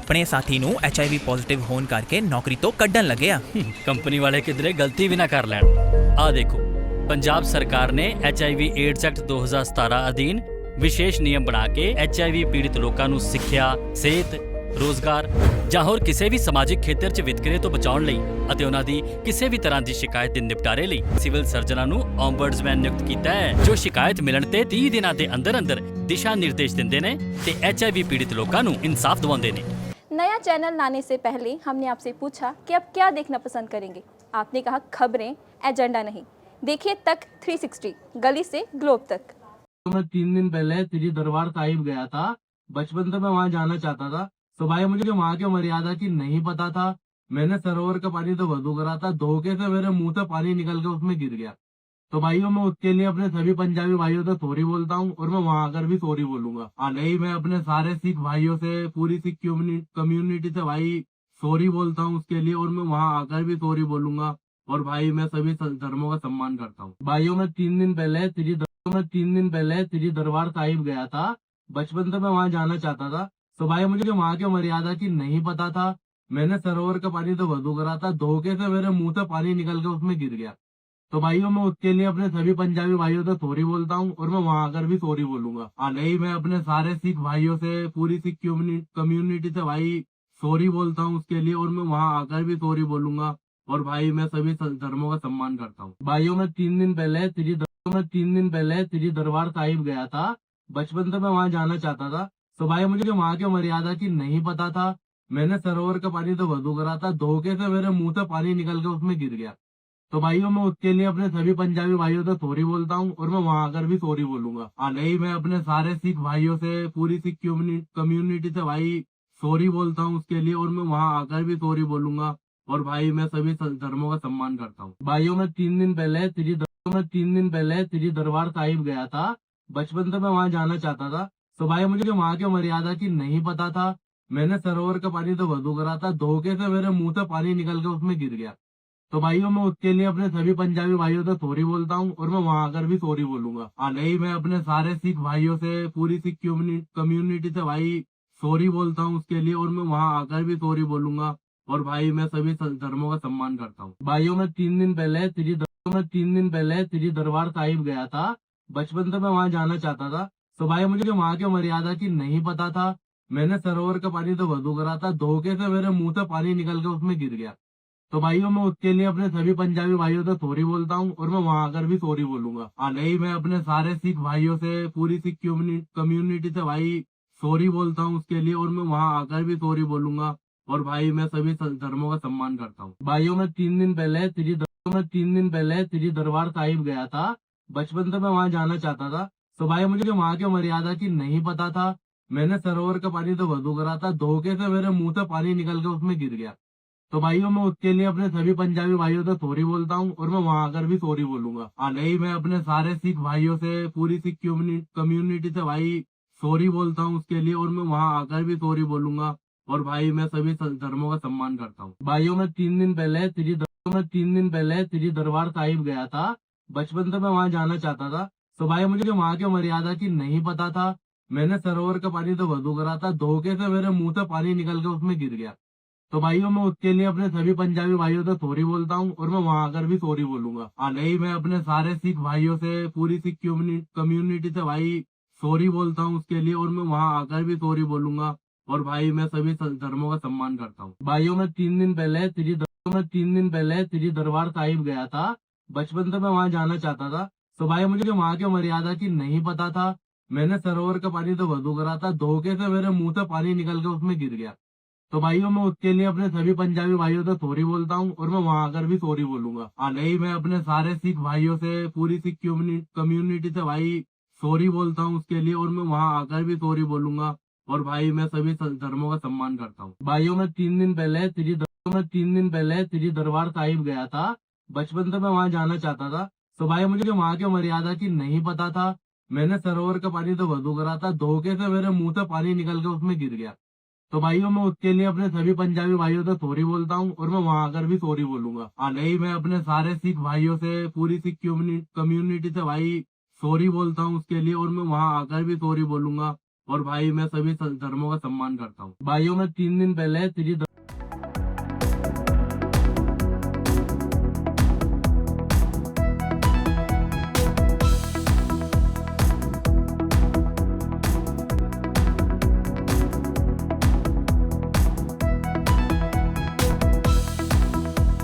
ਆਪਣੇ ਸਾਥੀ ਨੂੰ HIV ਪੋਜ਼ਿਟਿਵ ਹੋਣ ਕਰਕੇ ਨੌਕਰੀ ਤੋਂ ਕੱਢਣ ਲੱਗਿਆ। ਕੰਪਨੀ ਵਾਲੇ ਕਿਧਰੇ ਗਲਤੀ ਵੀ ਨਾ ਕਰ ਲੈਣ। ਆ ਦੇਖੋ, ਪੰਜਾਬ ਸਰਕਾਰ ਨੇ HIV ਏਡਜ਼ ਐਕਟ 2017 ਅਧੀਨ ਵਿਸ਼ੇਸ਼ ਨਿਯਮ ਬਣਾ ਕੇ HIV ਪੀੜਿਤ ਲੋਕਾਂ ਨੂੰ ਸਿੱਖਿਆ, ਸਿਹਤ, ਰੋਜ਼ਗਾਰ ਜਾਂ ਹੋਰ ਕਿਸੇ ਵੀ ਸਮਾਜਿਕ ਖੇਤਰ 'ਚ ਵਿਤਕਰੇ ਤੋਂ ਬਚਾਉਣ ਲਈ ਅਤੇ ਉਹਨਾਂ ਦੀ ਕਿਸੇ ਵੀ ਤਰ੍ਹਾਂ ਦੀ ਸ਼ਿਕਾਇਤ ਦੇ ਨਿਪਟਾਰੇ ਲਈ ਸਿਵਲ ਸਰਜਨਾਂ ਨੂੰ ਓਮਬਡਸਮੈਨ ਨਿਯੁਕਤ ਕੀਤਾ ਹੈ, ਜੋ ਸ਼ਿਕਾਇਤ ਮਿਲਣ ਤੇ 30 ਦਿਨਾਂ ਦੇ ਅੰਦਰ ਦਿਸ਼ਾ ਨਿਰਦੇਸ਼ ਦਿੰਦੇ ਨੇ ਤੇ HIV पीड़ित लोगों को इंसाफ दिवाते ने। नया चैनल लाने से पहले हमने आपसे पूछा कि आप क्या देखना पसंद करेंगे। आपने कहा खबरें, एजेंडा नहीं। देखिए तक 360, गली से ग्लोब तक। मैं 3 दिन पहले श्री दरबार साहिब गया था। बचपन से मैं वहाँ जाना चाहता था। तो भाई मुझे वहाँ की मर्यादा की नहीं पता था। मैंने सरोवर का पानी तो वधू करा था, धोखे से मेरे मुंह से पानी निकल के उसमें गिर गया। तो भाइयों मैं उसके लिए अपने सभी पंजाबी भाइयों से सॉरी बोलता हूँ और मैं वहां आकर भी सॉरी बोलूंगा। नहीं, मैं अपने सारे सिख भाइयों से, पूरी सिख कम्युनिटी से भाई सॉरी बोलता हूँ उसके लिए, और मैं वहां आकर भी सॉरी बोलूंगा। और भाई मैं सभी धर्मों का सम्मान करता हूँ। भाइयों मैं 3 दिन पहले श्री दरबार साहिब गया था। बचपन से मैं वहाँ जाना चाहता था। तो भाई मुझे वहाँ की मर्यादा की नहीं पता था। मैंने सरोवर का पानी तो वधू करा था, धोखे से मेरे मुंह से पानी निकल के उसमें गिर गया। तो भाइयों मैं उसके लिए अपने सभी पंजाबी भाइयों से सॉरी बोलता हूँ और मैं वहां आकर भी सॉरी बोलूंगा। नहीं, मैं अपने सारे सिख भाइयों से, पूरी सिख कम्युनिटी से भाई सॉरी बोलता हूँ उसके लिए, और मैं वहां आकर भी सॉरी बोलूंगा। और भाई मैं सभी धर्मों का सम्मान करता हूँ। भाइयों मैं 3 दिन पहले श्री दरबार साहिब गया था। बचपन से मैं वहाँ जाना चाहता था। तो भाई मुझे वहाँ की मर्यादा की नहीं पता था। मैंने सरोवर का पानी तो वधू करा था, धोखे से मेरे मुंह से पानी निकल के उसमें गिर गया। तो भाइयों मैं उसके लिए अपने सभी पंजाबी भाइयों से सॉरी बोलता हूँ और मैं वहां आकर भी सॉरी बोलूंगा। नहीं, मैं अपने सारे सिख भाइयों से, पूरी सिख कम्युनिटी से भाई सॉरी बोलता हूँ उसके लिए, और मैं वहां आकर भी सॉरी बोलूंगा। और भाई मैं सभी धर्मों का सम्मान करता हूँ। भाइयों मैं 3 दिन पहले श्री दरबार साहिब गया था। बचपन से मैं वहाँ जाना चाहता था। तो भाई मुझे वहाँ की मर्यादा की नहीं पता था। मैंने सरोवर का पानी तो वधू करा था, धोखे से मेरे मुंह से पानी निकल के उसमें गिर गया। तो भाइयों मैं उसके लिए अपने सभी पंजाबी भाइयों से सॉरी बोलता हूँ और मैं वहां आकर भी सॉरी बोलूंगा। नहीं, मैं अपने सारे सिख भाइयों से, पूरी सिख कम्युनिटी से भाई सॉरी बोलता हूँ उसके लिए, और मैं वहां आकर भी सॉरी बोलूंगा। और भाई मैं सभी धर्मों का सम्मान करता हूँ। भाइयों मैं 3 दिन पहले श्री दरबार साहिब गया था। बचपन से मैं वहाँ जाना चाहता था। तो भाई मुझे वहाँ की मर्यादा की नहीं पता था। मैंने सरोवर का पानी तो वधू करा था, धोखे से मेरे मुंह से पानी निकल के उसमें गिर गया। तो भाइयों मैं उसके लिए अपने सभी पंजाबी भाइयों से सॉरी बोलता हूँ और मैं वहां आकर भी सॉरी बोलूंगा। नहीं, मैं अपने सारे सिख भाइयों से, पूरी सिख कम्युनिटी से भाई सॉरी बोलता हूँ उसके लिए, और मैं वहां आकर भी सॉरी बोलूंगा। और भाई मैं सभी धर्मों का सम्मान करता हूँ। भाइयों मैं 3 दिन पहले श्री दरबार साहिब गया था। बचपन से मैं वहाँ जाना चाहता था। तो भाई मुझे वहाँ की मर्यादा की नहीं पता था। मैंने सरोवर का पानी तो वधू करा था, धोखे से मेरे मुंह से पानी निकल के उसमें गिर गया। तो भाइयों मैं उसके लिए अपने सभी पंजाबी भाइयों से सॉरी बोलता हूँ और मैं वहां आकर भी सॉरी बोलूंगा। नहीं, मैं अपने सारे सिख भाइयों से, पूरी सिख कम्युनिटी से भाई सॉरी बोलता हूँ उसके लिए, और मैं वहां आकर भी सॉरी बोलूंगा। और भाई मैं सभी धर्मों का सम्मान करता हूँ। भाइयों मैं 3 दिन पहले श्री दरबार साहिब गया था। बचपन से मैं वहाँ जाना चाहता था। तो भाई मुझे वहाँ की मर्यादा की नहीं पता था। मैंने सरोवर का पानी तो वधू करा था, धोखे से मेरे मुंह से पानी निकल के उसमें गिर गया। तो भाइयों मैं उसके लिए अपने सभी पंजाबी भाइयों से सॉरी बोलता हूँ और मैं वहां आकर भी सॉरी बोलूंगा। नहीं, मैं अपने सारे सिख भाइयों से, पूरी सिख कम्युनिटी से भाई सॉरी बोलता हूँ उसके लिए, और मैं वहां आकर भी सॉरी बोलूंगा। और भाई मैं सभी धर्मों का सम्मान करता हूँ। भाइयों मैं 3 दिन पहले श्री दरबार साहिब गया था। बचपन से मैं वहाँ जाना चाहता था। तो भाई मुझे वहाँ की मर्यादा की नहीं पता था। मैंने सरोवर का पानी तो वधू करा था, धोखे से मेरे मुंह से पानी निकल के उसमें गिर गया। तो भाइयों मैं उसके लिए अपने सभी पंजाबी भाइयों से सॉरी बोलता हूँ और मैं वहां आकर भी सॉरी बोलूंगा। नहीं, मैं अपने सारे सिख भाइयों से, पूरी सिख कम्युनिटी से भाई सॉरी बोलता हूँ उसके लिए, और मैं वहां आकर भी सॉरी बोलूंगा। और भाई मैं सभी धर्मों का सम्मान करता हूँ। भाइयों मैं 3 दिन पहले श्री दरबार साहिब गया था। बचपन से मैं वहाँ जाना चाहता था। तो भाई मुझे वहाँ की मर्यादा की नहीं पता था। मैंने सरोवर का पानी तो वधू करा था, धोखे से मेरे मुंह से पानी निकल के उसमें गिर गया। तो भाइयों मैं उसके लिए अपने सभी पंजाबी भाइयों से सॉरी बोलता हूँ और मैं वहां आकर भी सॉरी बोलूंगा। नहीं, मैं अपने सारे सिख भाइयों से, पूरी सिख कम्युनिटी से भाई सॉरी बोलता हूँ उसके लिए, और मैं वहां आकर भी सॉरी बोलूंगा। और भाई मैं सभी धर्मों का सम्मान करता हूँ। भाइयों, मैं 3 दिन पहले श्री